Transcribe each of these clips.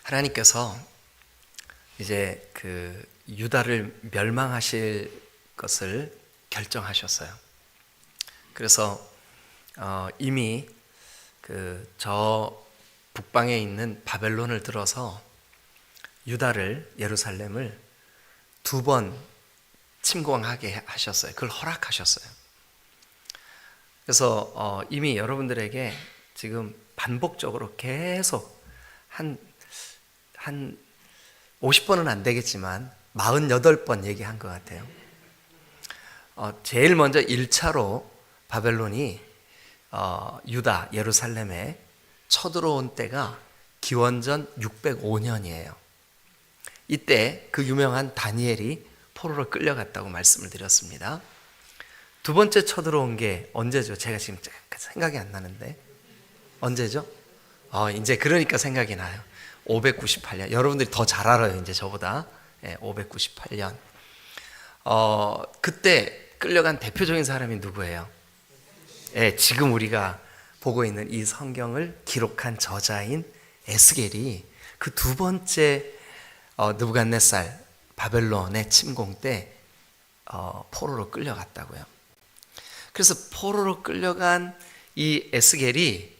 하나님께서 이제 그 유다를 멸망하실 것을 결정하셨어요. 그래서 이미 그 저 북방에 있는 바벨론을 들어서 유다를, 예루살렘을 2번 침공하게 하셨어요. 그걸 허락하셨어요. 그래서 이미 여러분들에게 지금 반복적으로 계속 한 50번은 안 되겠지만 48번 얘기한 것 같아요. 제일 먼저 1차로 바벨론이 유다, 예루살렘에 쳐들어온 때가 기원전 605년이에요. 이때 그 유명한 다니엘이 포로로 끌려갔다고 말씀을 드렸습니다. 두 번째 쳐들어온 게 언제죠? 제가 지금 생각이 안 나는데 언제죠? 이제 그러니까 생각이 나요. 598년. 여러분들이 더 잘 알아요, 이제 저보다. 598년. 그때 끌려간 대표적인 사람이 누구예요? 지금 우리가 보고 있는 이 성경을 기록한 저자인 에스겔이 그 두 번째 느부갓네살 바벨론의 침공 때 포로로 끌려갔다고요. 그래서 포로로 끌려간 이 에스겔이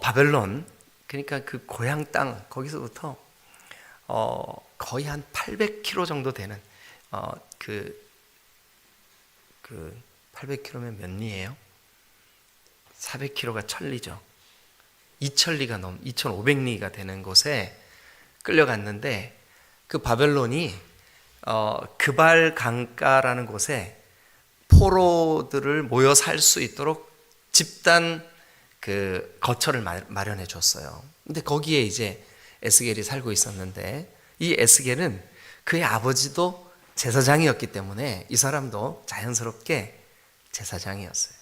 바벨론, 그러니까 그 고향 땅, 거기서부터 거의 한 800km 정도 되는 그 800km면 몇 리예요? 400km가 천리죠. 2000리가 2500리가 되는 곳에 끌려갔는데, 그 바벨론이 그발 강가라는 곳에 포로들을 모여 살 수 있도록 집단 그 거처를 마련해 줬어요. 근데 거기에 이제 에스겔이 살고 있었는데, 이 에스겔은 그의 아버지도 제사장이었기 때문에 이 사람도 자연스럽게 제사장이었어요.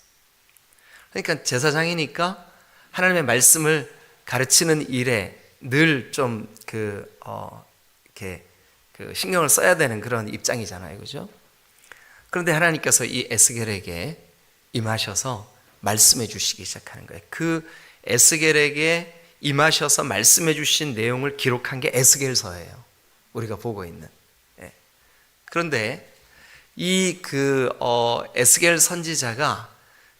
그러니까 제사장이니까 하나님의 말씀을 가르치는 일에 늘 좀 이렇게 신경을 써야 되는 그런 입장이잖아요, 그죠? 그런데 하나님께서 이 에스겔에게 임하셔서 말씀해 주시기 시작하는 거예요. 그 에스겔에게 임하셔서 말씀해 주신 내용을 기록한 게 에스겔서예요, 우리가 보고 있는. 그런데 이 에스겔 선지자가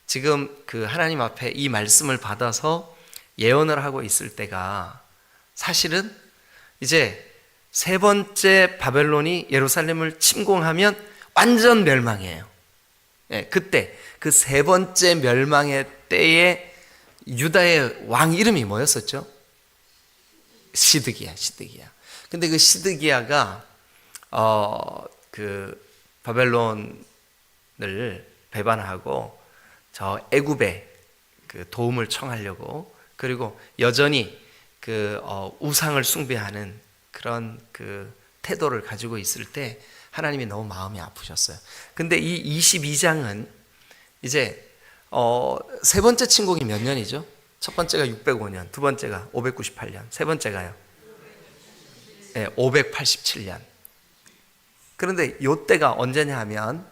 지금 그 하나님 앞에 이 말씀을 받아서 예언을 하고 있을 때가 사실은 이제 세 번째 바벨론이 예루살렘을 침공하면 완전 멸망이에요. 그때 그 세 번째 멸망의 때에 유다의 왕 이름이 뭐였었죠? 시드기야. 근데 그 시드기야가 그 바벨론을 배반하고 저 애굽에 그 도움을 청하려고, 그리고 여전히 그 우상을 숭배하는 그런 그 태도를 가지고 있을 때 하나님이 너무 마음이 아프셨어요. 근데 이 22장은 이제 세 번째 침공이 몇 년이죠? 첫 번째가 605년, 두 번째가 598년, 세 번째가요 587년. 그런데 요때가 언제냐 하면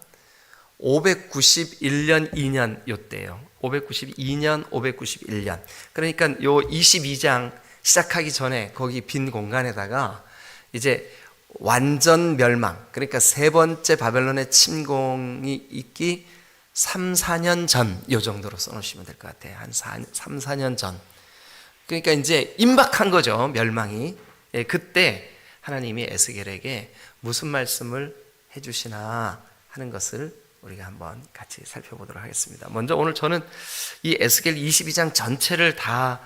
591년 2년 요때예요. 592년 591년. 그러니까 요 22장 시작하기 전에 거기 빈 공간에다가 이제 완전 멸망, 그러니까 세 번째 바벨론의 침공이 있기 3, 4년 전, 요 정도로 써놓으시면 될 것 같아요. 한 3, 4년 전. 그러니까 이제 임박한 거죠, 멸망이. 그때 하나님이 에스겔에게 무슨 말씀을 해주시나 하는 것을 우리가 한번 같이 살펴보도록 하겠습니다. 먼저 오늘 저는 이 에스겔 22장 전체를 다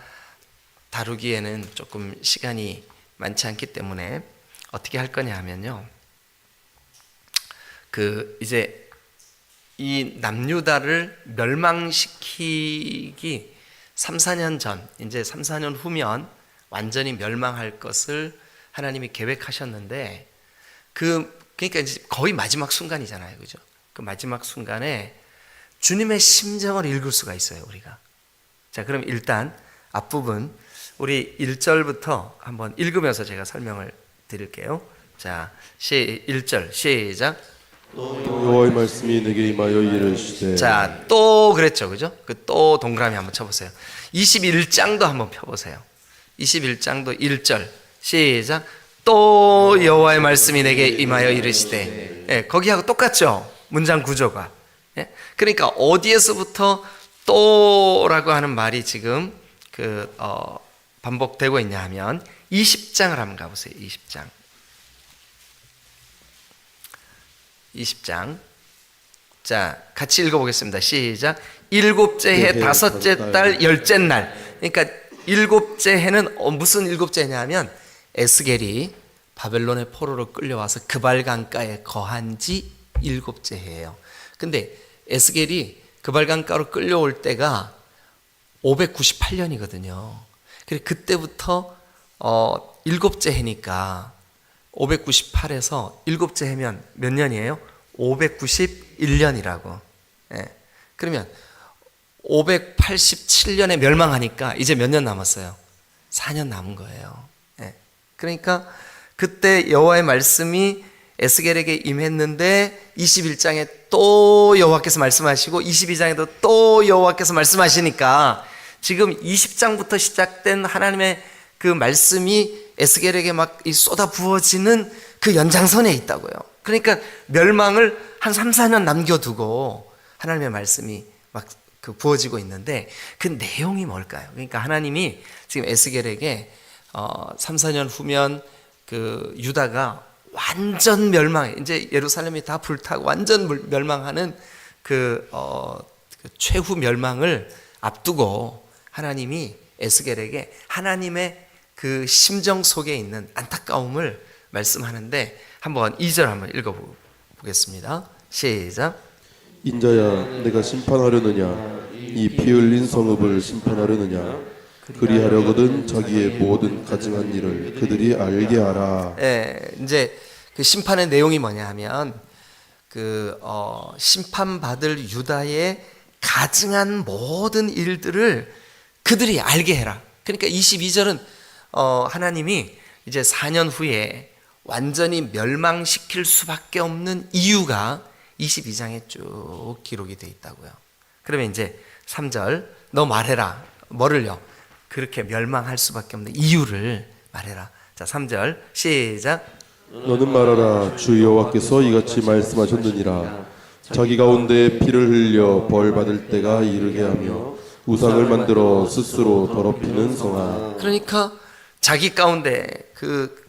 다루기에는 조금 시간이 많지 않기 때문에 어떻게 할 거냐 하면요, 이제 이 남유다를 멸망시키기 3, 4년 전, 이제 3, 4년 후면 완전히 멸망할 것을 하나님이 계획하셨는데, 그러니까 이제 거의 마지막 순간이잖아요, 그죠? 그 마지막 순간에 주님의 심정을 읽을 수가 있어요, 우리가. 자, 그럼 일단 앞부분 우리 1절부터 한번 읽으면서 제가 설명을 드릴게요. 자, 1절 시작. 또 여호와의 말씀이 내게 임하여 이르시되. 자, 또 그랬죠, 그죠? 그 또 동그라미 한번 쳐보세요. 21장도 한번 펴보세요. 21장도 1절 시작. 또 여호와의 말씀이 내게 임하여 이르시되. 예, 거기하고 똑같죠, 문장 구조가. 예? 그러니까 어디에서부터 또라고 하는 말이 지금 반복되고 있냐 하면 20장을 한번 가보세요. 20장. 자, 같이 읽어보겠습니다. 시작. 일곱째 해 다섯째 달 열째 날. 그러니까 일곱째 해는 무슨 일곱째 해냐 하면 에스겔이 바벨론의 포로로 끌려와서 그발강가에 거한 지 일곱째 해예요. 근데 에스겔이 그발강가로 끌려올 때가 598년이거든요. 그래서 그때부터 일곱째 해니까 598에서 일곱째 해면 몇 년이에요? 591년이라고. 예. 그러면 587년에 멸망하니까 이제 몇 년 남았어요? 4년 남은 거예요. 예. 그러니까 그때 여호와의 말씀이 에스겔에게 임했는데 21장에 또 여호와께서 말씀하시고 22장에도 또 여호와께서 말씀하시니까 지금 20장부터 시작된 하나님의 그 말씀이 에스겔에게 막 쏟아 부어지는 그 연장선에 있다고요. 그러니까 멸망을 한 3, 4년 남겨두고 하나님의 말씀이 막 부어지고 있는데 그 내용이 뭘까요? 그러니까 하나님이 지금 에스겔에게 3, 4년 후면 그 유다가 완전 멸망해. 이제 예루살렘이 다 불타고 완전 멸망하는 그 최후 멸망을 앞두고 하나님이 에스겔에게 하나님의 그 심정 속에 있는 안타까움을 말씀하는데 한번 2절 한번 읽어보겠습니다. 시작. 인자야 내가 심판하려느냐 이 피 흘린 성읍을 심판하려느냐 그리하려거든 자기의 모든 가증한 일을 그들이 알게 하라. 이제 그 심판의 내용이 뭐냐 하면 심판받을 유다의 가증한 모든 일들을 그들이 알게 해라. 그러니까 22절은 하나님이 이제 4년 후에 완전히 멸망시킬 수밖에 없는 이유가 22장에 쭉 기록이 되어 있다고요. 그러면 이제 3절 너 말해라. 뭐를요? 그렇게 멸망할 수밖에 없는 이유를 말해라. 자, 3절 시작. 너는 말하라. 주 여호와께서 이같이 말씀하셨느니라. 자기 가운데 피를 흘려 벌 받을 때가 이르게 하며 우상을 만들어 스스로 더럽히는 성아. 그러니까 자기 가운데 그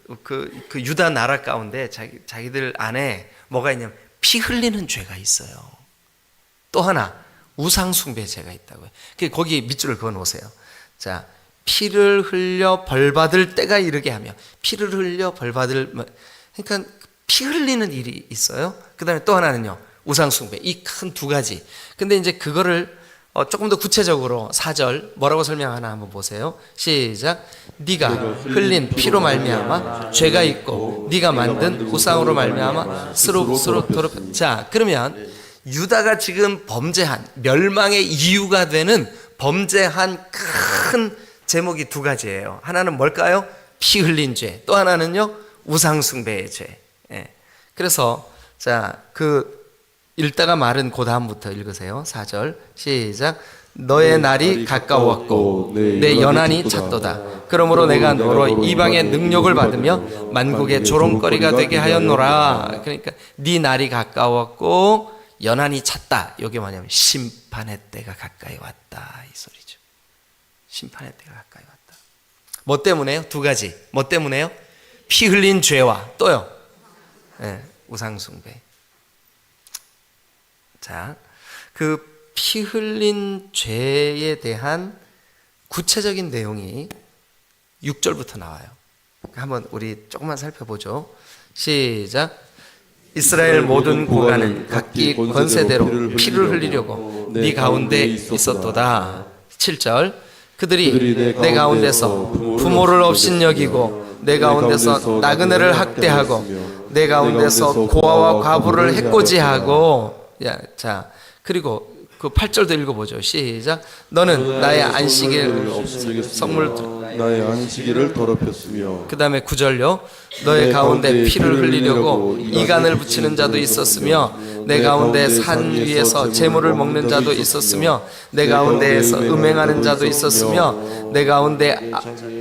유다 나라 가운데 자기들 안에 뭐가 있냐면 피 흘리는 죄가 있어요. 또 하나 우상 숭배 죄가 있다고요. 거기 밑줄을 그어 놓으세요. 자, 피를 흘려 벌 받을 때가 이르게 하며 피를 흘려 벌 받을, 그러니까 피 흘리는 일이 있어요. 그다음에 또 하나는요 우상 숭배. 이 큰 두 가지. 근데 이제 그거를 조금 더 구체적으로 4절 뭐라고 설명하나 한번 보세요. 시작. 네가 흘린 피로 말미암아 죄가 있고 네가 만든 우상으로 말미암아 스스로 더럽혀. 자, 그러면 유다가 지금 범죄한 멸망의 이유가 되는 범죄한 큰 제목이 두 가지예요. 하나는 뭘까요? 피 흘린 죄. 또 하나는요 우상 숭배의 죄. 그래서 자, 읽다가 말은 그 다음부터 읽으세요. 4절 시작. 너의 날이 가까웠고 내 연한이 찼도다. 그러므로 내가 너로 이방의 능력을 받으며 만국의 조롱거리가 되게 하였노라. 그러니까 네 날이 가까웠고 연한이 찼다. 이게 뭐냐면 심판의 때가 가까이 왔다 이 소리죠. 심판의 때가 가까이 왔다. 뭐 때문에요? 두 가지. 뭐 때문에요? 피 흘린 죄와 또요 우상 숭배. 자, 그 피 흘린 죄에 대한 구체적인 내용이 6절부터 나와요. 한번 우리 조금만 살펴보죠. 시작. 이스라엘 모든 고관은 각기 권세대로 피를 흘리려고 네 가운데 있었도다. 7절. 그들이 내 가운데서 부모를 업신여기고 내 가운데서 나그네를 학대하고 내 가운데서 고아와 과부를 해코지하고. 자, 그리고 그 8절도 읽어보죠. 시작. 너는 나의 안식일 성물 나의 안식일을 더럽혔으며. 그 다음에 9절요. 너의 가운데 피를 흘리려고 이간을 붙이는 자도 있었으며 내 가운데 산 위에서 재물을 먹는 자도 있었으며 내 가운데에서 음행하는 자도 있었으며 내 가운데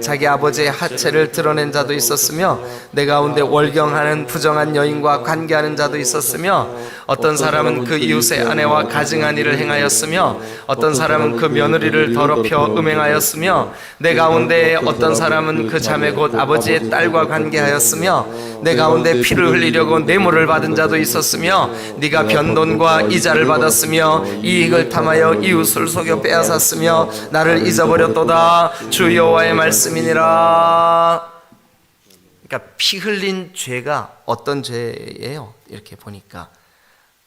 자기 아버지의 하체를 드러낸 자도 있었으며 내 가운데 월경하는 부정한 여인과 관계하는 자도 있었으며 어떤 사람은 그 이웃의 아내와 가증한 일을 행하였으며 어떤 사람은 그 며느리를 더럽혀 음행하였으며 내 가운데 어떤 사람은 그 자매 곧 아버지의 딸과 관계하였으며 내 가운데 피를 흘리려고 뇌물을 받은 자도 있었으며 네가 변돈과 이자를 받았으며 이익을 탐하여 이웃을 속여 빼앗았으며 나를 잊어버렸도다. 주 여호와의 말씀이니라. 그러니까 피 흘린 죄가 어떤 죄예요? 이렇게 보니까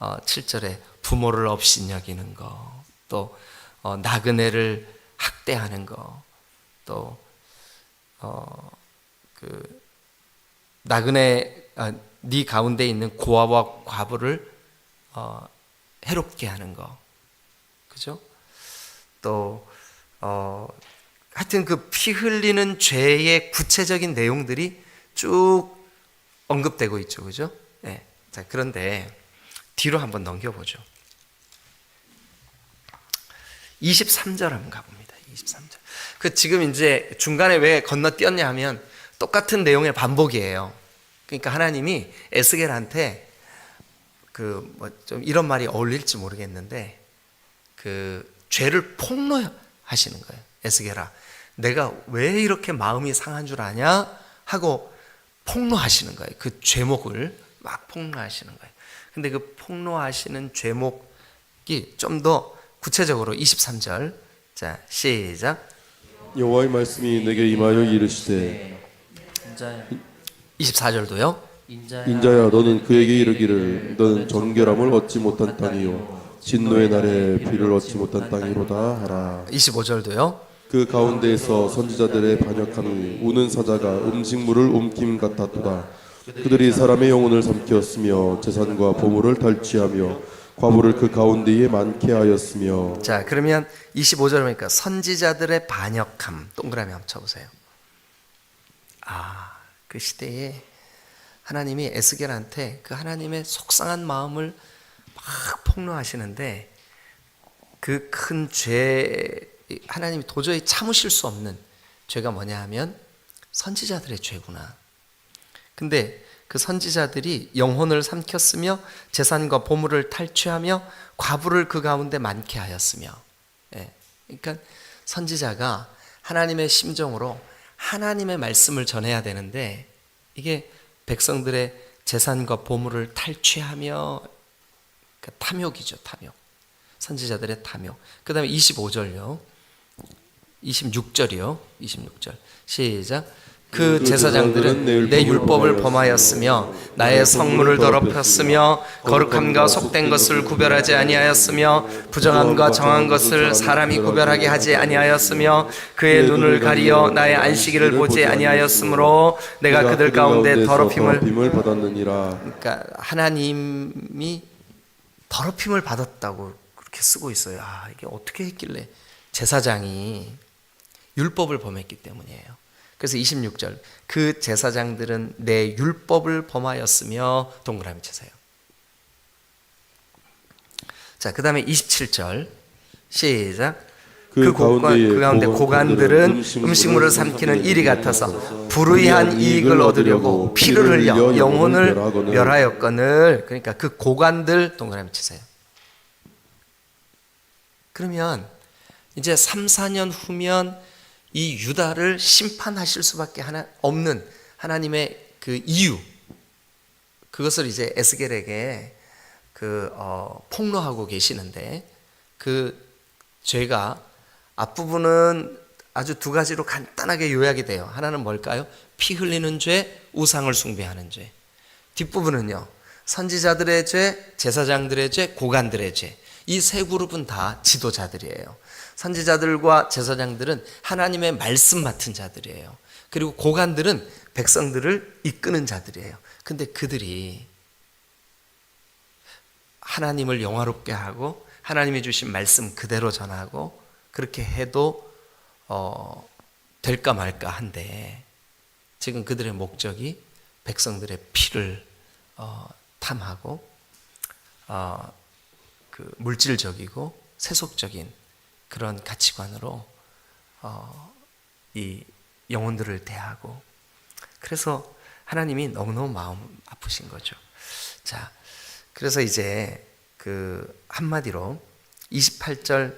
7절에 부모를 업신여기는 거, 또 나그네를 학대하는 거, 또 나그네 네 가운데 있는 고아와 과부를 해롭게 하는 거, 그죠? 또 하여튼 그 피 흘리는 죄의 구체적인 내용들이 쭉 언급되고 있죠, 그죠? 네. 자, 그런데 뒤로 한번 넘겨보죠. 23절 한번 가봅니다. 23절. 그 지금 이제 중간에 왜 건너뛰었냐 하면 똑같은 내용의 반복이에요. 그러니까 하나님이 에스겔한테 좀 이런 말이 어울릴지 모르겠는데 죄를 폭로하시는 거예요. 에스겔아, 내가 왜 이렇게 마음이 상한 줄 아냐? 하고 폭로하시는 거예요. 그 죄목을 막 폭로하시는 거예요. 근데 그 폭로하시는 죄목이 좀 더 구체적으로 23절. 자, 시작. 여호와의 말씀이 내게 임하여 이르시되 24절도요. 인자야 너는 그에게 이르기를 너는 정결함을 얻지 못한 땅이요 진노의 날에 비를 얻지 못한 땅이로다 하라. 25절도요. 그 가운데에서 선지자들의 반역함이 우는 사자가 음식물을 움킴 같았도다. 그들이 사람의 영혼을 삼켰으며 재산과 보물을 탈취하며 과부를 그 가운데에 많게 하였으며. 자, 그러면 25절 보니까 선지자들의 반역함 동그라미 한번 쳐보세요. 그 시대에 하나님이 에스겔한테 그 하나님의 속상한 마음을 막 폭로하시는데 그 큰 죄, 하나님이 도저히 참으실 수 없는 죄가 뭐냐 하면 선지자들의 죄구나. 근데 그 선지자들이 영혼을 삼켰으며 재산과 보물을 탈취하며 과부를 그 가운데 많게 하였으며. 그러니까 선지자가 하나님의 심정으로 하나님의 말씀을 전해야 되는데 이게 백성들의 재산과 보물을 탈취하며, 그러니까 탐욕이죠, 탐욕. 선지자들의 탐욕. 그 다음에 25절요. 26절이요. 26절. 시작. 그 제사장들은 내 율법을 범하였으며 나의 성문을 더럽혔으며 거룩함과 속된 것을 구별하지 아니하였으며 부정함과 정한 것을 사람이 구별하게 하지 아니하였으며 그의 눈을 가리어 나의 안식일을 보지 아니하였으므로 내가 그들 가운데 더럽힘을 받았느니라. 그러니까 하나님이 더럽힘을 받았다고 그렇게 쓰고 있어요. 이게 어떻게 했길래 제사장이 율법을 범했기 때문이에요. 그래서 26절 그 제사장들은 내 율법을 범하였으며 동그라미 치세요. 자, 그 다음에 27절 시작. 그 가운데 고관들은 음식물을 삼키는 일이 같아서 불의한 이익을 얻으려고 피를 흘려 영혼을 멸하였거늘. 그러니까 그 고관들 동그라미 치세요. 그러면 이제 3, 4년 후면 이 유다를 심판하실 수밖에 없는 하나님의 그 이유, 그것을 이제 에스겔에게 폭로하고 계시는데 그 죄가 앞부분은 아주 두 가지로 간단하게 요약이 돼요. 하나는 뭘까요? 피 흘리는 죄, 우상을 숭배하는 죄. 뒷부분은요, 선지자들의 죄, 제사장들의 죄, 고관들의 죄. 이 세 그룹은 다 지도자들이에요. 선지자들과 제사장들은 하나님의 말씀 맡은 자들이에요. 그리고 고관들은 백성들을 이끄는 자들이에요. 근데 그들이 하나님을 영화롭게 하고 하나님이 주신 말씀 그대로 전하고 그렇게 해도 될까 말까 한데 지금 그들의 목적이 백성들의 피를 탐하고 그 물질적이고 세속적인 그런 가치관으로 이 영혼들을 대하고, 그래서 하나님이 너무너무 마음 아프신 거죠. 자, 그래서 이제 그 한마디로 28절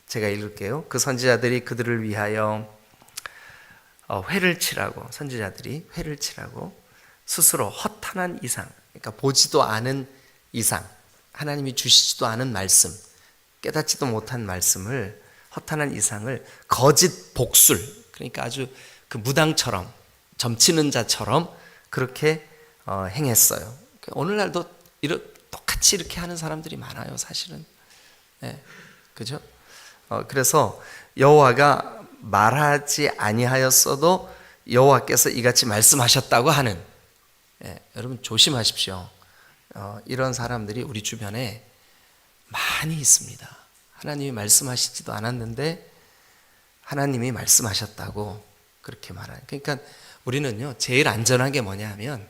제가 읽을게요. 그 선지자들이 그들을 위하여 회를 치라고, 선지자들이 회를 치라고 스스로 허탄한 이상, 그러니까 보지도 않은 이상, 하나님이 주시지도 않은 말씀, 깨닫지도 못한 말씀을, 허탄한 이상을 거짓 복술, 그러니까 아주 그 무당처럼, 점치는 자처럼 그렇게 행했어요. 오늘날도 똑같이 이렇게 하는 사람들이 많아요, 사실은. 네, 그죠? 그래서 여호와가 말하지 아니하였어도 여호와께서 이같이 말씀하셨다고 하는, 여러분 조심하십시오. 이런 사람들이 우리 주변에 많이 있습니다. 하나님이 말씀하시지도 않았는데 하나님이 말씀하셨다고 그렇게 말하는. 그러니까 우리는요, 제일 안전한 게 뭐냐 하면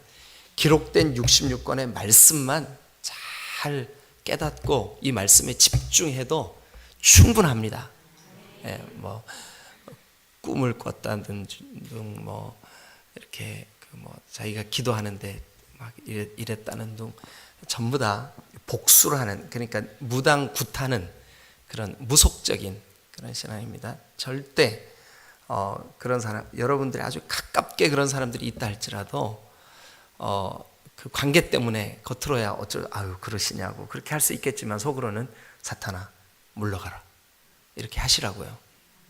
기록된 66권의 말씀만 잘 깨닫고 이 말씀에 집중해도 충분합니다. 뭐 꿈을 꿨다는 등, 뭐 이렇게 자기가 기도하는데 막 이랬다는 등 전부 다 복수를 하는, 그러니까 무당 굿하는 그런 무속적인 그런 신앙입니다. 절대 그런 사람, 여러분들이 아주 가깝게 그런 사람들이 있다 할지라도 그 관계 때문에 겉으로야 아유 그러시냐고 그렇게 할 수 있겠지만 속으로는 사탄아 물러가라 이렇게 하시라고요.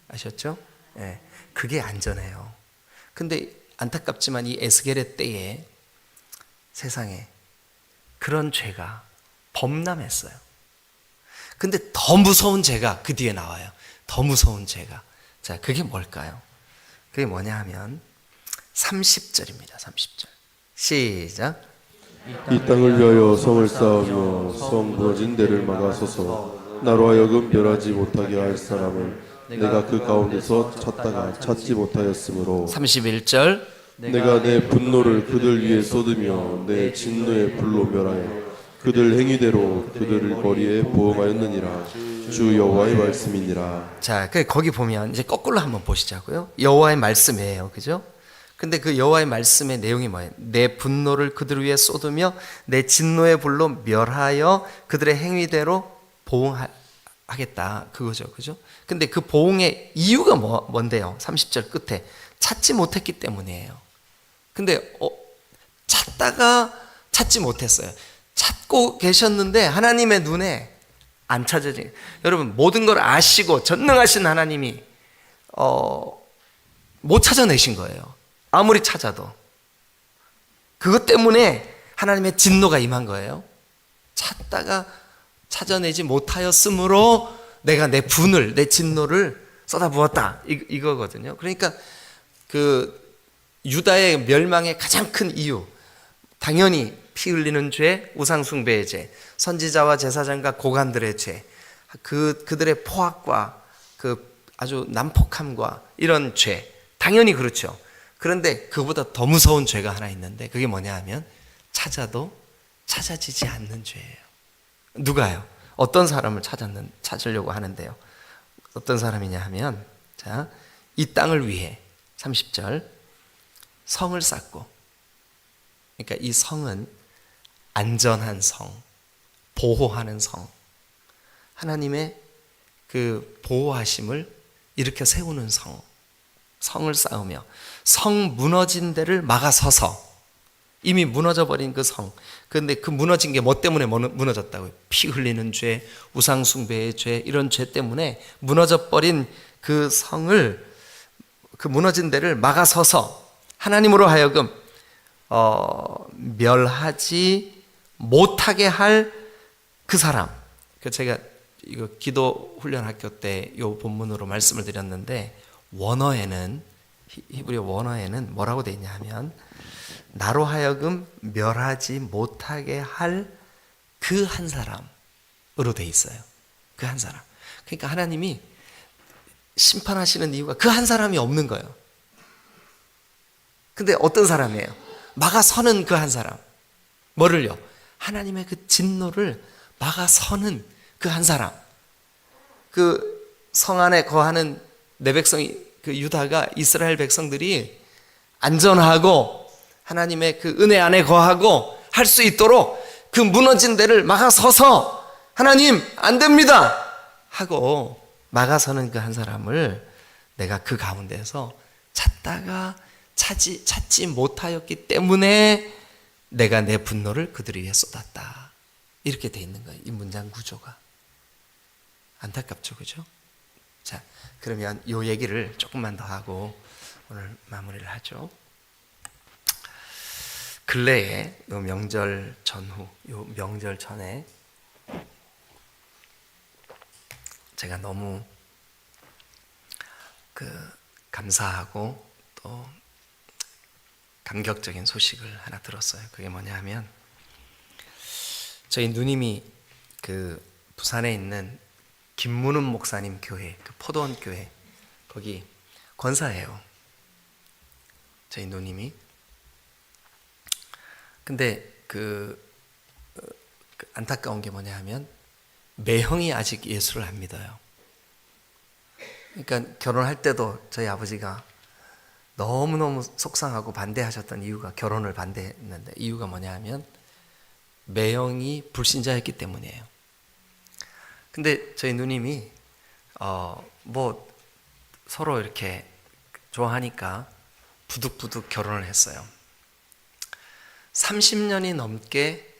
아셨죠? 예, 그게 안전해요. 근데 안타깝지만 이 에스겔의 때에 세상에 그런 죄가 범람했어요. 근데 더 무서운 죄가 그 뒤에 나와요. 더 무서운 죄가. 자, 그게 뭘까요? 그게 뭐냐 하면 30절입니다. 30절. 시작. 이 땅을 위하여 성을 쌓으며 성 무너진 데를 막아서서 나로 하여금 멸하지 못하게 할 사람을 내가 그 가운데서 찾다가 찾지 못하였으므로 31절. 내가 내 분노를 그들 위에 쏟으며 내 진노의 불로 멸하여 그들 행위대로 그들을 거리에 보응하였느니라. 주 여호와의 말씀이니라. 자, 거기 보면 이제 거꾸로 한번 보시자고요. 여호와의 말씀이에요. 그죠? 근데 그 여호와의 말씀의 내용이 뭐예요? 내 분노를 그들 위에 쏟으며 내 진노의 불로 멸하여 그들의 행위대로 보응하겠다. 그거죠. 그죠? 근데 그 보응의 이유가 뭔데요? 30절 끝에 찾지 못했기 때문이에요. 근데 찾다가 찾지 못했어요. 찾고 계셨는데 하나님의 눈에 안 찾아지. 여러분 모든 걸 아시고 전능하신 하나님이 못 찾아내신 거예요. 아무리 찾아도. 그것 때문에 하나님의 진노가 임한 거예요. 찾다가 찾아내지 못하였으므로 내가 내 분을, 내 진노를 쏟아부었다. 이거거든요. 그러니까 그 유다의 멸망의 가장 큰 이유, 당연히 피 흘리는 죄, 우상숭배의 죄, 선지자와 제사장과 고관들의 죄, 그들의 포악과 그 아주 난폭함과 이런 죄, 당연히 그렇죠. 그런데 그보다 더 무서운 죄가 하나 있는데 그게 뭐냐 하면 찾아도 찾아지지 않는 죄예요. 누가요? 어떤 사람을 찾으려고 하는데요. 어떤 사람이냐 하면, 자, 이 땅을 위해 30절 성을 쌓고, 그러니까 이 성은 안전한 성, 보호하는 성, 하나님의 그 보호하심을 일으켜 세우는 성을 쌓으며 성 무너진 데를 막아서서, 이미 무너져 버린 그 성. 그런데 그 무너진 게 뭐 때문에 무너졌다고요? 피 흘리는 죄, 우상 숭배의 죄, 이런 죄 때문에 무너져 버린 그 성을, 그 무너진 데를 막아서서 하나님으로 하여금 멸하지 못하게 할 그 사람. 제가 이거 기도 훈련 학교 때 이 본문으로 말씀을 드렸는데, 원어에는, 히브리어 원어에는 뭐라고 되어 있냐 하면 나로 하여금 멸하지 못하게 할 그 한 사람으로 되어 있어요. 그 한 사람. 그러니까 하나님이 심판하시는 이유가 그 한 사람이 없는 거예요. 근데 어떤 사람이에요? 막아서는 그 한 사람. 뭐를요? 하나님의 그 진노를 막아서는 그 한 사람, 그 성 안에 거하는 내 백성이, 그 유다가, 이스라엘 백성들이 안전하고 하나님의 그 은혜 안에 거하고 할 수 있도록 그 무너진 데를 막아서서 하나님 안 됩니다 하고 막아서는 그 한 사람을 내가 그 가운데서 찾다가 찾지 못하였기 때문에 내가 내 분노를 그들을 위해 쏟았다. 이렇게 돼 있는 거예요. 이 문장 구조가. 안타깝죠, 그죠? 자, 그러면 이 얘기를 조금만 더 하고 오늘 마무리를 하죠. 근래에 요 명절 전후, 요 명절 전에 제가 너무 감사하고 또 감격적인 소식을 하나 들었어요. 그게 뭐냐 하면 저희 누님이 그 부산에 있는 김문훈 목사님 교회, 그 포도원 교회, 거기 권사예요. 저희 누님이. 근데 그 안타까운 게 뭐냐 하면 매형이 아직 예수를 안 믿어요. 그러니까 결혼할 때도 저희 아버지가 너무너무 속상하고 반대하셨던 이유가, 결혼을 반대했는데 이유가 뭐냐 하면 매형이 불신자였기 때문이에요. 근데 저희 누님이 뭐 서로 이렇게 좋아하니까 부득부득 결혼을 했어요. 30년이 넘게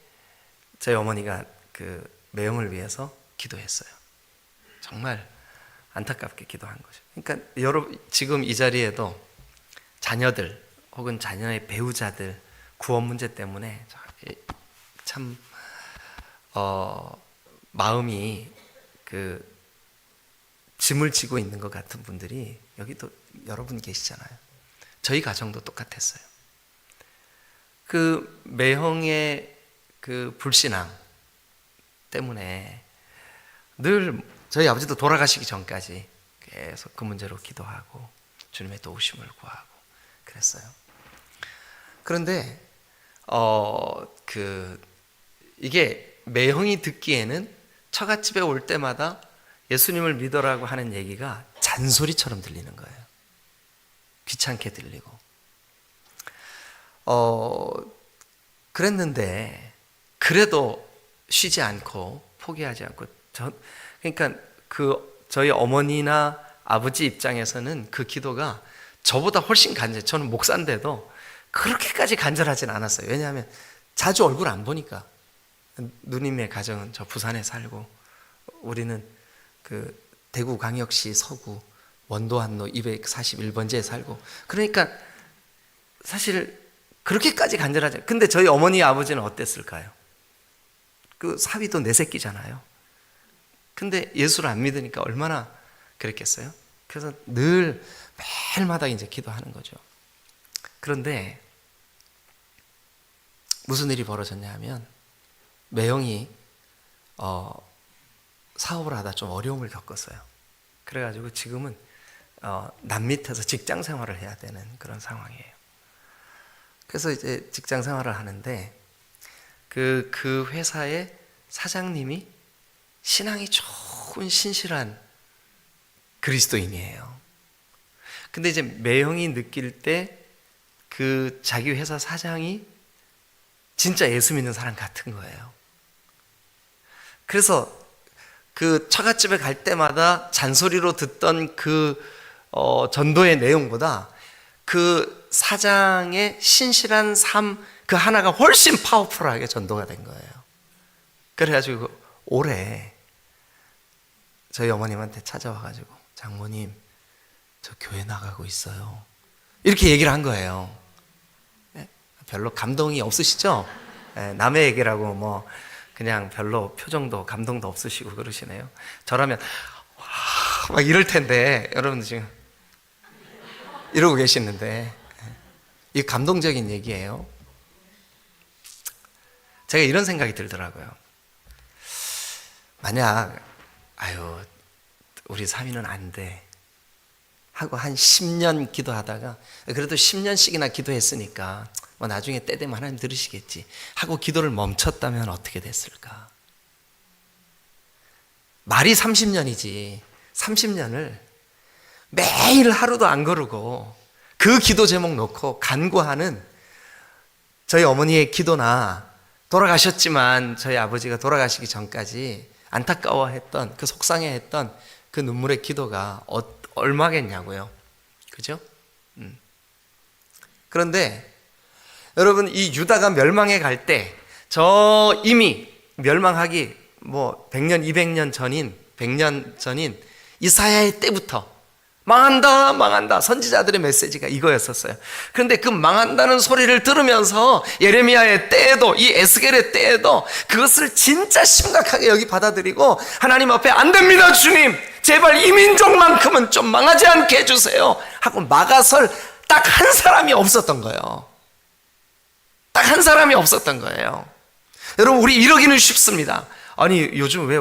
저희 어머니가 그 매형을 위해서 기도했어요. 정말 안타깝게 기도한 거죠. 그러니까 여러분 지금 이 자리에도 자녀들 혹은 자녀의 배우자들 구원 문제 때문에 참 마음이 그 짐을 지고 있는 것 같은 분들이 여기도 여러분 계시잖아요. 저희 가정도 똑같았어요. 그 매형의 그 불신앙 때문에 늘 저희 아버지도 돌아가시기 전까지 계속 그 문제로 기도하고 주님의 도우심을 구하고 그랬어요. 그런데 이게 매형이 듣기에는 처갓집에 올 때마다 예수님을 믿으라고 하는 얘기가 잔소리처럼 들리는 거예요. 귀찮게 들리고. 그랬는데 그래도 쉬지 않고 포기하지 않고 그러니까 저희 어머니나 아버지 입장에서는 그 기도가 저보다 훨씬 저는 목사인데도 그렇게까지 간절하진 않았어요. 왜냐하면 자주 얼굴 안 보니까. 누님의 가정은 저 부산에 살고 우리는 그 대구광역시 서구 원도한로 241번지에 살고, 그러니까 사실 그렇게까지 간절하지. 근데 저희 어머니 아버지는 어땠을까요? 그 사위도 내 새끼잖아요. 근데 예수를 안 믿으니까 얼마나 그랬겠어요? 그래서 늘 매일마다 이제 기도하는 거죠. 그런데 무슨 일이 벌어졌냐 하면 매형이 사업을 하다 좀 어려움을 겪었어요. 그래가지고 지금은 남 밑에서 직장 생활을 해야 되는 그런 상황이에요. 그래서 이제 직장 생활을 하는데 그 회사의 사장님이 신앙이 좋은 신실한 그리스도인이에요. 근데 이제 매형이 느낄 때 그 자기 회사 사장이 진짜 예수 믿는 사람 같은 거예요. 그래서 그 처갓집에 갈 때마다 잔소리로 듣던 그 전도의 내용보다 그 사장의 신실한 삶 그 하나가 훨씬 파워풀하게 전도가 된 거예요. 그래가지고 올해 저희 어머님한테 찾아와가지고 장모님 저 교회 나가고 있어요. 이렇게 얘기를 한 거예요. 별로 감동이 없으시죠? 남의 얘기라고 뭐 그냥 별로 표정도 감동도 없으시고 그러시네요. 저라면 와, 막 이럴 텐데 여러분 지금 이러고 계시는데 이 감동적인 얘기예요. 제가 이런 생각이 들더라고요. 만약 우리 사위는 안 돼 하고 한 10년 기도하다가 그래도 10년씩이나 기도했으니까 뭐 나중에 때 되면 하나님 들으시겠지 하고 기도를 멈췄다면 어떻게 됐을까? 말이 30년이지 30년을 매일 하루도 안 거르고 그 기도 제목 놓고 간구하는 저희 어머니의 기도나 돌아가셨지만 저희 아버지가 돌아가시기 전까지 안타까워했던 그 속상해했던 그 눈물의 기도가 얼마겠냐고요. 그죠? 그런데 여러분 이 유다가 멸망해 갈 때 저 이미 멸망하기 뭐 100년 200년 전인 100년 전인 이사야의 때부터 망한다 망한다 선지자들의 메시지가 이거였었어요. 그런데 그 망한다는 소리를 들으면서 예레미야의 때에도 이 에스겔의 때에도 그것을 진짜 심각하게 여기 받아들이고 하나님 앞에 안 됩니다 주님 제발 이 민족만큼은 좀 망하지 않게 해주세요 하고 막아설 딱 한 사람이 없었던 거예요. 딱 한 사람이 없었던 거예요. 여러분 우리 이러기는 쉽습니다. 아니 요즘 왜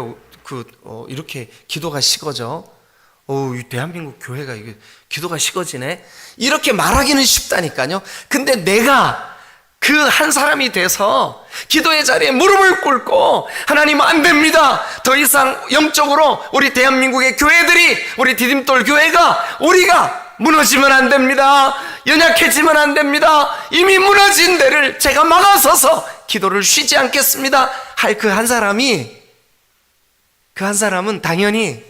이렇게 기도가 식어져? 이 대한민국 교회가 이게 기도가 식어지네? 이렇게 말하기는 쉽다니까요. 근데 내가 그 한 사람이 돼서 기도의 자리에 무릎을 꿇고 하나님 안 됩니다. 더 이상 영적으로 우리 대한민국의 교회들이 우리 디딤돌 교회가 우리가 무너지면 안 됩니다. 연약해지면 안 됩니다. 이미 무너진 데를 제가 막아서서 기도를 쉬지 않겠습니다. 할 그 한 사람이 그 한 사람은 당연히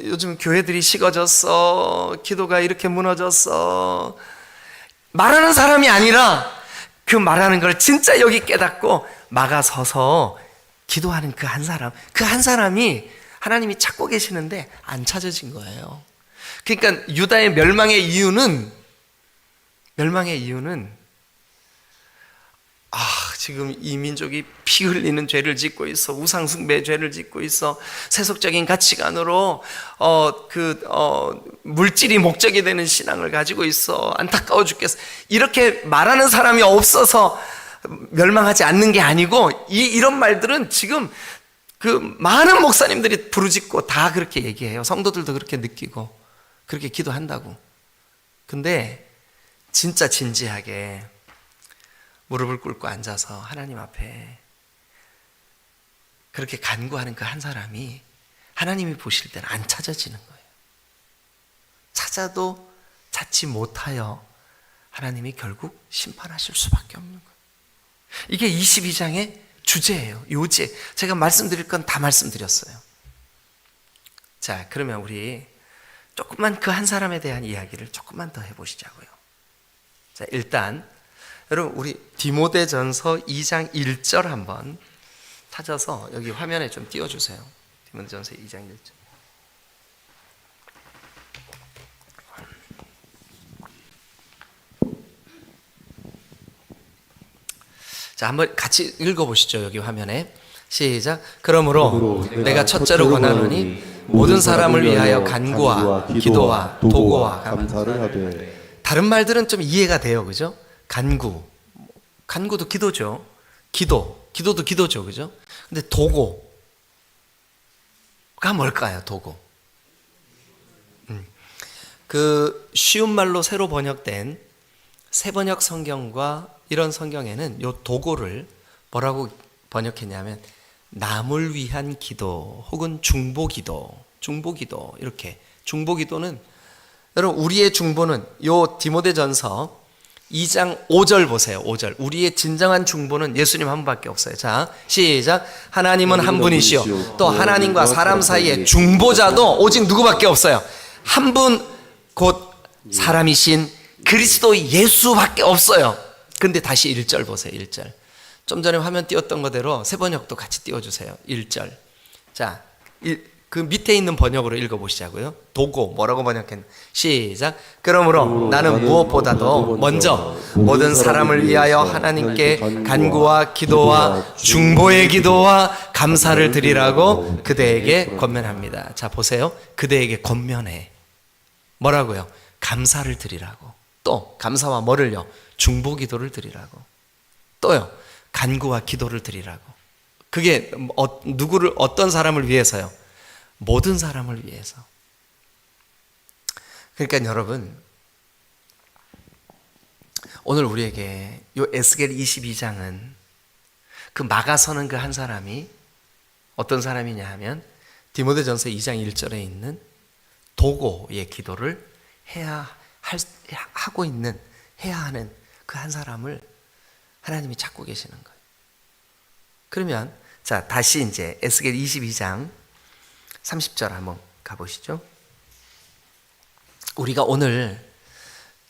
요즘 교회들이 식어졌어. 기도가 이렇게 무너졌어. 말하는 사람이 아니라 그 말하는 걸 진짜 여기 깨닫고 막아서서 기도하는 그 한 사람. 그 한 사람이 하나님이 찾고 계시는데 안 찾아진 거예요. 그러니까 유다의 멸망의 이유는 지금 이 민족이 피 흘리는 죄를 짓고 있어. 우상숭배 죄를 짓고 있어. 세속적인 가치관으로 물질이 목적이 되는 신앙을 가지고 있어. 안타까워 죽겠어. 이렇게 말하는 사람이 없어서 멸망하지 않는 게 아니고 이런 말들은 지금 그 많은 목사님들이 부르짖고 다 그렇게 얘기해요. 성도들도 그렇게 느끼고 그렇게 기도한다고. 근데 진짜 진지하게 무릎을 꿇고 앉아서 하나님 앞에 그렇게 간구하는 그 한 사람이 하나님이 보실 때는 안 찾아지는 거예요. 찾아도 찾지 못하여 하나님이 결국 심판하실 수밖에 없는 거예요. 이게 22장의 주제예요. 요제. 제가 말씀드릴 건 다 말씀드렸어요. 자, 그러면 우리 조금만 그 한 사람에 대한 이야기를 조금만 더 해보시자고요. 자, 일단 여러분 우리 디모데전서 2장 1절 한번 찾아서 여기 화면에 좀 띄워주세요. 디모데전서 2장 1절. 자, 한번 같이 읽어보시죠. 여기 화면에 시작. 그러므로 내가 첫째로 권하노니 모든 사람을 위하여 간구와 기도와 도고와 감사를 하되. 다른 말들은 좀 이해가 돼요. 그죠? 간구도 기도죠. 기도도 기도죠. 그죠? 근데 도고가 뭘까요? 도고. 그 쉬운 말로 새로 번역된 새번역 성경과 이런 성경에는 요 도고를 뭐라고 번역했냐면 남을 위한 기도 혹은 중보기도 이렇게. 중보기도는 여러분 우리의 중보는 요 디모데전서 2장 5절 보세요. 5절. 우리의 진정한 중보는 예수님 한 분밖에 없어요. 자, 시작. 하나님은 한 분이시요 또 하나님과 사람 사이에 중보자도 오직 누구밖에 없어요. 한 분 곧 사람이신 그리스도 예수밖에 없어요. 근데 다시 1절 보세요. 1절. 좀 전에 화면 띄웠던 거대로 새 번역도 같이 띄워주세요. 1절. 자, 그 밑에 있는 번역으로 읽어보시자고요. 도고 뭐라고 번역했나? 시작. 그러므로 나는 무엇보다도 먼저 모든 사람을 위하여 하나님께 간구와 기도와 중보의 기도와 감사를 드리라고 그대에게 권면합니다. 자, 보세요. 그대에게 권면해. 뭐라고요? 감사를 드리라고. 또 감사와 뭐를요? 중보 기도를 드리라고. 또요, 간구와 기도를 드리라고. 그게 누구를, 어떤 사람을 위해서요? 모든 사람을 위해서. 그러니까 여러분, 오늘 우리에게 요 에스겔 22장은 그 막아서는 그 한 사람이 어떤 사람이냐 하면 디모데전서 2장 1절에 있는 도고의 기도를 하고 있는, 해야 하는 그 한 사람을 하나님이 찾고 계시는 거예요. 그러면 자, 다시 이제 에스겔 22장 30절 한번 가보시죠. 우리가 오늘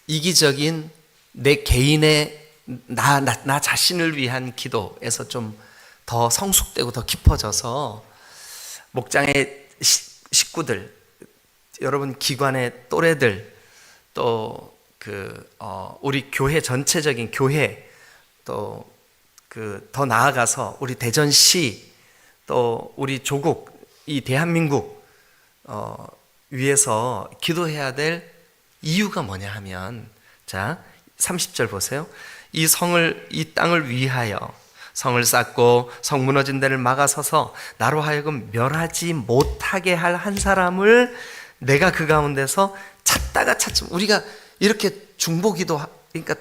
이기적인 내 개인의 나 자신을 위한 기도에서 좀 더 성숙되고 더 깊어져서 목장의 식구들, 여러분 기관의 또래들, 또 우리 교회 전체적인 교회, 또 더 나아가서 우리 대전시, 또 우리 조국, 이 대한민국 위해서 기도해야 될 이유가 뭐냐 하면, 자 30절 보세요. 이 땅을 위하여 성을 쌓고 성 무너진 데를 막아서서 나로 하여금 멸하지 못하게 할 한 사람을 내가 그 가운데서 찾다가 찾지. 우리가 이렇게 중보기도, 그러니까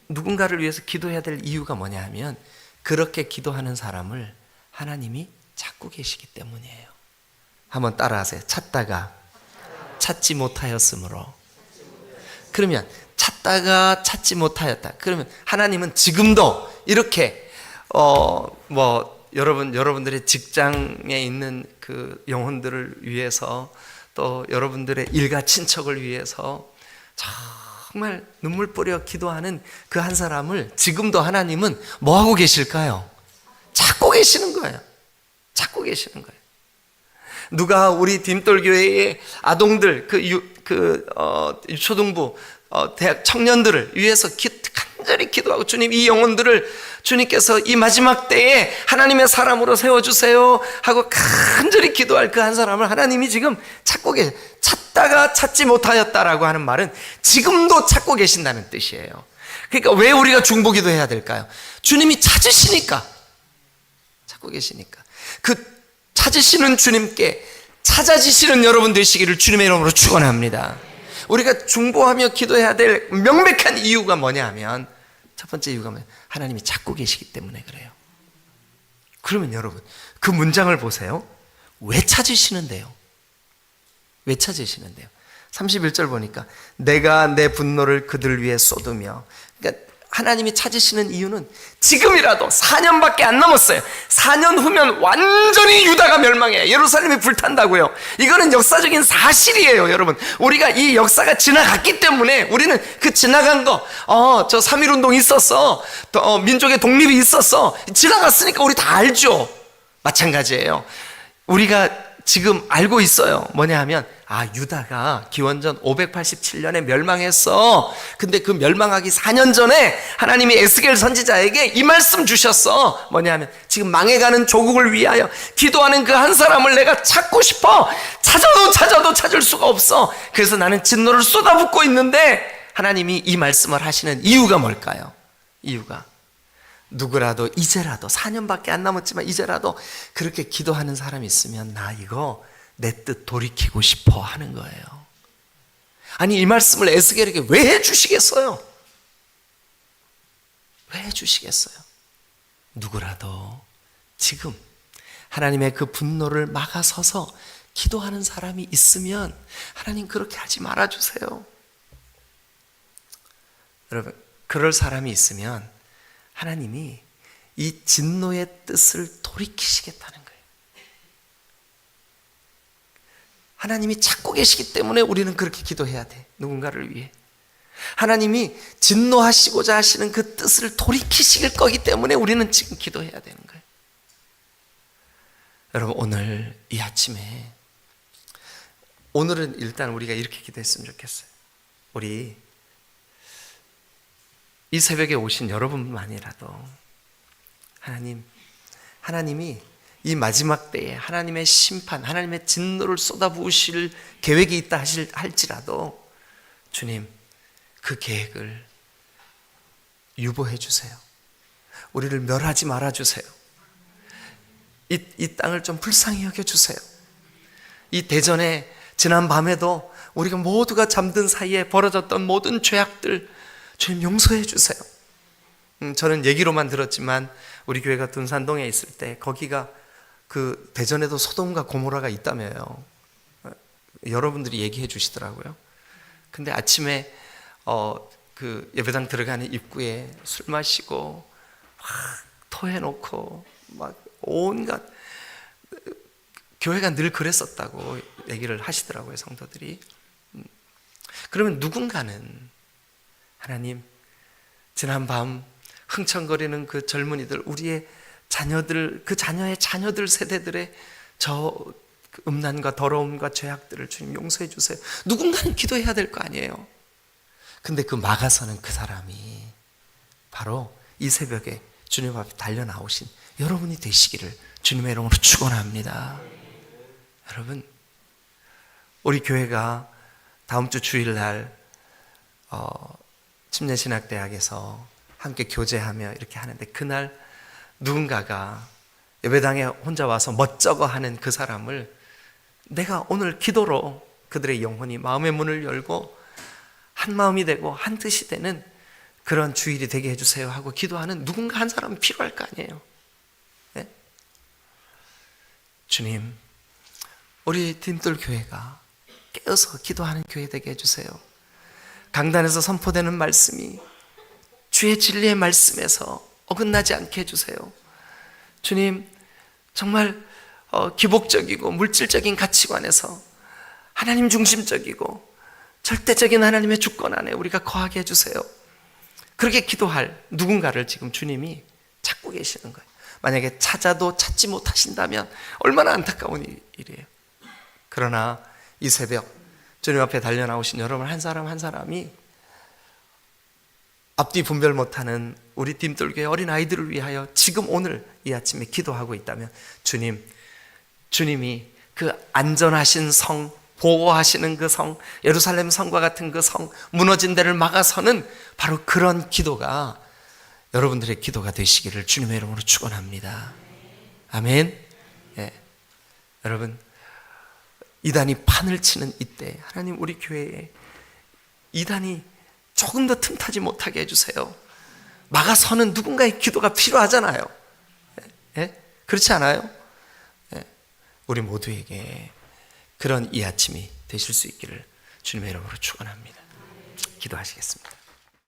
누군가를 위해서 기도해야 될 이유가 뭐냐 하면 그렇게 기도하는 사람을 하나님이 찾고 계시기 때문이에요. 한번 따라하세요. 찾다가 찾지 못하였으므로. 그러면 찾다가 찾지 못하였다. 그러면 하나님은 지금도 이렇게 여러분들의 직장에 있는 그 영혼들을 위해서, 또 여러분들의 일가 친척을 위해서 정말 눈물 뿌려 기도하는 그 한 사람을 지금도 하나님은 뭐 하고 계실까요? 찾고 계시는 거예요. 찾고 계시는 거예요. 누가 우리 딤돌교회의 아동들, 초등부, 대학 청년들을 위해서 간절히 기도하고, 주님 이 영혼들을 주님께서 이 마지막 때에 하나님의 사람으로 세워주세요 하고 간절히 기도할 그 한 사람을 하나님이 지금 찾고 계세요. 찾다가 찾지 못하였다라고 하는 말은 지금도 찾고 계신다는 뜻이에요. 그러니까 왜 우리가 중보기도 해야 될까요? 주님이 찾으시니까, 찾고 계시니까. 그 찾으시는 주님께 찾아지시는 여러분 되시기를 주님의 이름으로 축원합니다. 우리가 중보하며 기도해야 될 명백한 이유가 뭐냐 하면, 첫 번째 이유가 뭐냐, 하나님이 찾고 계시기 때문에 그래요. 그러면 여러분 그 문장을 보세요. 왜 찾으시는데요? 왜 찾으시는데요? 31절 보니까 내가 내 분노를 그들 위해 쏟으며, 그러니까 하나님이 찾으시는 이유는 지금이라도 4년밖에 안 남았어요. 4년 후면 완전히 유다가 멸망해. 예루살렘이 불탄다고요. 이거는 역사적인 사실이에요, 여러분. 우리가 이 역사가 지나갔기 때문에 우리는 그 지나간 거, 저 3.1운동이 있었어. 민족의 독립이 있었어. 지나갔으니까 우리 다 알죠. 마찬가지예요. 우리가 지금 알고 있어요. 뭐냐 하면, 유다가 기원전 587년에 멸망했어. 근데 그 멸망하기 4년 전에 하나님이 에스겔 선지자에게 이 말씀 주셨어. 뭐냐 하면, 지금 망해가는 조국을 위하여 기도하는 그 한 사람을 내가 찾고 싶어. 찾아도 찾을 수가 없어. 그래서 나는 진노를 쏟아붓고 있는데, 하나님이 이 말씀을 하시는 이유가 뭘까요? 이유가 누구라도 이제라도 4년밖에 안 남았지만 이제라도 그렇게 기도하는 사람이 있으면 나 이거 내 뜻 돌이키고 싶어 하는 거예요. 아니, 이 말씀을 에스겔에게 왜 해주시겠어요? 왜 해주시겠어요? 누구라도 지금 하나님의 그 분노를 막아서서 기도하는 사람이 있으면 하나님 그렇게 하지 말아주세요. 여러분, 그럴 사람이 있으면 하나님이 이 진노의 뜻을 돌이키시겠다는 거예요. 하나님이 찾고 계시기 때문에 우리는 그렇게 기도해야 돼. 누군가를 위해. 하나님이 진노하시고자 하시는 그 뜻을 돌이키실 거기 때문에 우리는 지금 기도해야 되는 거예요. 여러분, 오늘 이 아침에, 오늘은 일단 우리가 이렇게 기도했으면 좋겠어요. 우리 이 새벽에 오신 여러분만이라도 하나님이 이 마지막 때에 하나님의 심판, 하나님의 진노를 쏟아부으실 계획이 있다 할지라도 주님, 그 계획을 유보해 주세요. 우리를 멸하지 말아 주세요. 이 땅을 좀 불쌍히 여겨 주세요. 이 대전에 지난 밤에도 우리가 모두가 잠든 사이에 벌어졌던 모든 죄악들, 주님 용서해 주세요. 저는 얘기로만 들었지만 우리 교회가 둔산동에 있을 때 거기가 그 대전에도 소돔과 고모라가 있다며요. 여러분들이 얘기해 주시더라고요. 근데 아침에 그 예배당 들어가는 입구에 술 마시고 막 토해놓고 막 온갖, 교회가 늘 그랬었다고 얘기를 하시더라고요, 성도들이. 그러면 누군가는 하나님, 지난 밤 흥청거리는 그 젊은이들, 우리의 자녀들, 그 자녀의 자녀들 세대들의 저 음란과 더러움과 죄악들을 주님 용서해 주세요. 누군가는 기도해야 될 거 아니에요. 근데 그 막아서는 그 사람이 바로 이 새벽에 주님 앞에 달려 나오신 여러분이 되시기를 주님의 이름으로 축원합니다. 여러분, 우리 교회가 다음 주 주일날 침례신학대학에서 함께 교제하며 이렇게 하는데, 그날 누군가가 예배당에 혼자 와서 멋쩍어 하는 그 사람을 내가 오늘 기도로 그들의 영혼이 마음의 문을 열고 한 마음이 되고 한 뜻이 되는 그런 주일이 되게 해주세요 하고 기도하는 누군가 한 사람이 필요할 거 아니에요. 네? 주님, 우리 딤돌 교회가 깨어서 기도하는 교회 되게 해주세요. 강단에서 선포되는 말씀이 주의 진리의 말씀에서 어긋나지 않게 해주세요. 주님, 정말 기복적이고 물질적인 가치관에서 하나님 중심적이고 절대적인 하나님의 주권 안에 우리가 거하게 해주세요. 그렇게 기도할 누군가를 지금 주님이 찾고 계시는 거예요. 만약에 찾아도 찾지 못하신다면 얼마나 안타까운 일이에요. 그러나 이 새벽 주님 앞에 달려 나오신 여러분 한 사람 한 사람이 앞뒤 분별 못하는 우리 딤돌교회 어린 아이들을 위하여 지금 오늘 이 아침에 기도하고 있다면 주님이 그 안전하신 성, 보호하시는 그 성, 예루살렘 성과 같은 그 성, 무너진 데를 막아서는 바로 그런 기도가 여러분들의 기도가 되시기를 주님의 이름으로 축원합니다. 아멘. 예. 여러분, 이단이 판을 치는 이때 하나님 우리 교회에 이단이 조금 더 틈타지 못하게 해주세요. 막아서는 누군가의 기도가 필요하잖아요. 예? 그렇지 않아요? 예. 우리 모두에게 그런 이 아침이 되실 수 있기를 주님의 이름으로 축원합니다. 기도하시겠습니다.